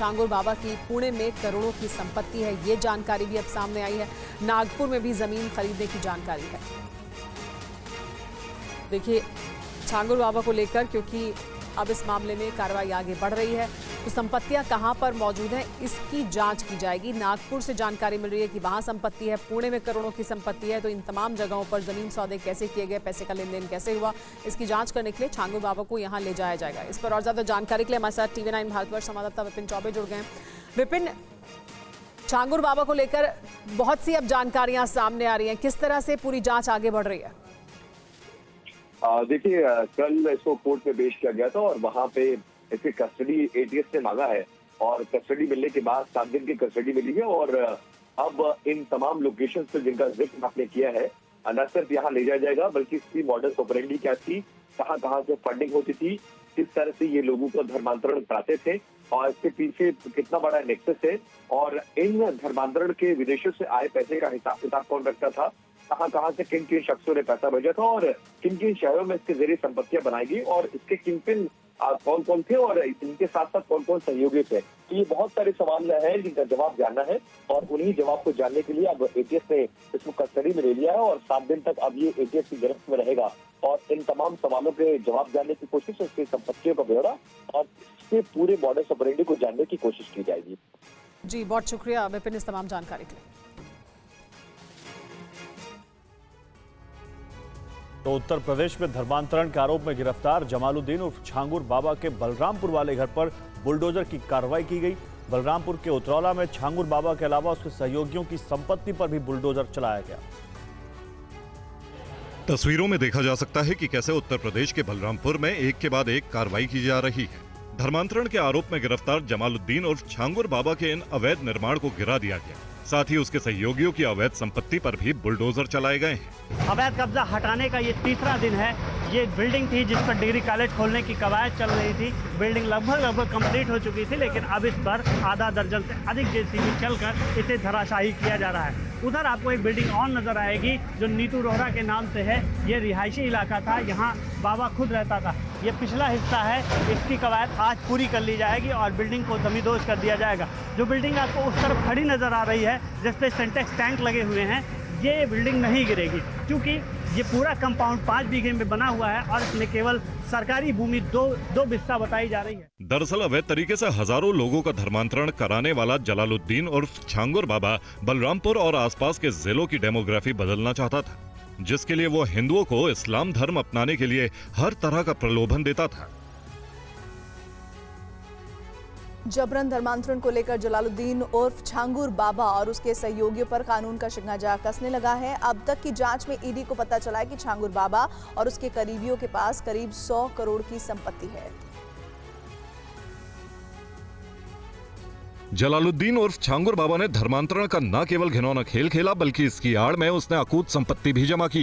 छांगुर बाबा की पुणे में करोड़ों की संपत्ति है, ये जानकारी भी अब सामने आई है। नागपुर में भी जमीन खरीदने की जानकारी है। देखिए छांगुर बाबा को लेकर, क्योंकि अब इस मामले में कार्रवाई आगे बढ़ रही है, तो संपत्तियां कहां पर मौजूद हैं इसकी जांच की जाएगी। नागपुर से जानकारी मिल रही है कि वहां संपत्ति है, पुणे में करोड़ों की संपत्ति है, तो इन तमाम जगहों पर जमीन सौदे कैसे किए गए, पैसे का लेन देन कैसे हुआ, इसकी जांच करने के लिए छांगुर बाबा को यहां ले जाया जाएगा। इस पर और ज्यादा जानकारी के लिए हमारे साथ TV9 भारतवर्ष संवाददाता विपिन चौबे जुड़ गए हैं। विपिन, छांगुर बाबा को लेकर बहुत सी अब जानकारियां सामने आ रही हैं, किस तरह से पूरी जांच आगे बढ़ रही है? देखिए, कल इसको कोर्ट में पेश किया गया था और वहां पे इसकी कस्टडी ATS ने मांगा है और कस्टडी मिलने के बाद 7 दिन की कस्टडी मिली है। और अब इन तमाम लोकेशन पे जिनका जिक्र आपने किया है, न सिर्फ यहाँ ले जाया जाएगा बल्कि इसकी मॉडल ऑपरेंडी क्या थी, कहाँ कहाँ से फंडिंग होती थी, किस तरह से ये लोगों को धर्मांतरण कराते थे और इसके पीछे कितना बड़ा नेक्सस है और इन धर्मांतरण के विदेशों से आए पैसे का हिसाब किताब कौन रखता था, कहाँ से किन किन शख्सों ने पैसा भेजा था और किन किन शहरों में इसके जरिए संपत्तियां बनाएगी और इसके किन किन कौन कौन थे और इनके साथ साथ कौन कौन सहयोगी थे। तो ये बहुत सारे सवाल हैं जिनका जवाब जानना है और उन्हीं जवाब को जानने के लिए अब ATS ने इसको कस्टडी में ले लिया है और 7 दिन तक अब ये ATS की गिरफ्त में रहेगा और इन तमाम सवालों के जवाब जानने की कोशिश, उसकी संपत्तियों का ब्यौरा और इसके पूरे मॉडल ऑपरेंडी को जानने की कोशिश की जाएगी। जी बहुत शुक्रिया विपिन इस तमाम जानकारी के लिए। तो उत्तर प्रदेश में धर्मांतरण के आरोप में गिरफ्तार जमालुद्दीन उर्फ छांगुर बाबा के बलरामपुर वाले घर पर बुलडोजर की कार्रवाई की गई। बलरामपुर के उतरौला में छांगुर बाबा के अलावा उसके सहयोगियों की संपत्ति पर भी बुलडोजर चलाया गया। तस्वीरों में देखा जा सकता है कि कैसे उत्तर प्रदेश के बलरामपुर में एक के बाद एक कार्रवाई की जा रही है। धर्मांतरण के आरोप में गिरफ्तार जमालुद्दीन उर्फ छांगुर बाबा के इन अवैध निर्माण को गिरा दिया गया, साथ ही उसके सहयोगियों की अवैध संपत्ति पर भी बुलडोजर चलाए गए हैं। अवैध कब्जा हटाने का ये तीसरा दिन है। ये बिल्डिंग थी जिस पर डिग्री कॉलेज खोलने की कवायद चल रही थी। बिल्डिंग लगभग कंप्लीट हो चुकी थी, लेकिन अब इस पर आधा दर्जन से अधिक JCB चलकर इसे धराशायी किया जा रहा है। उधर आपको एक बिल्डिंग और नजर आएगी जो नीतू रोहरा के नाम से है। ये रिहायशी इलाका था, यहाँ बाबा खुद रहता था। ये पिछला हिस्सा है, इसकी कवायद आज पूरी कर ली जाएगी और बिल्डिंग को जमींदोज कर दिया जाएगा। जो बिल्डिंग आपको उस तरफ खड़ी नजर आ रही है जिस पे सिंटेक्स टैंक लगे हुए हैं, ये बिल्डिंग नहीं गिरेगी क्योंकि ये पूरा कंपाउंड 5 बीघे में बना हुआ है और इसमें केवल सरकारी भूमि दो हिस्सा बताई जा रही है। दरअसल अवैध तरीके से हजारों लोगों का धर्मांतरण कराने वाला जलालुद्दीन उर्फ छांगुर बाबा बलरामपुर और आसपास के जिलों की डेमोग्राफी बदलना चाहता था, जिसके लिए वो हिंदुओं को इस्लाम धर्म अपनाने के लिए हर तरह का प्रलोभन देता था। जबरन धर्मांतरण को लेकर जलालुद्दीन उर्फ छांगुर बाबा और उसके सहयोगियों पर कानून का शिकंजा कसने लगा है। अब तक की जांच में ईडी को पता चला है कि छांगुर बाबा और उसके करीबियों के पास करीब 100 करोड़ की संपत्ति है। जलालुद्दीन उर्फ छांगुर बाबा ने धर्मांतरण का न केवल घिनौना खेल खेला, बल्कि इसकी आड़ में उसने अकूत संपत्ति भी जमा की।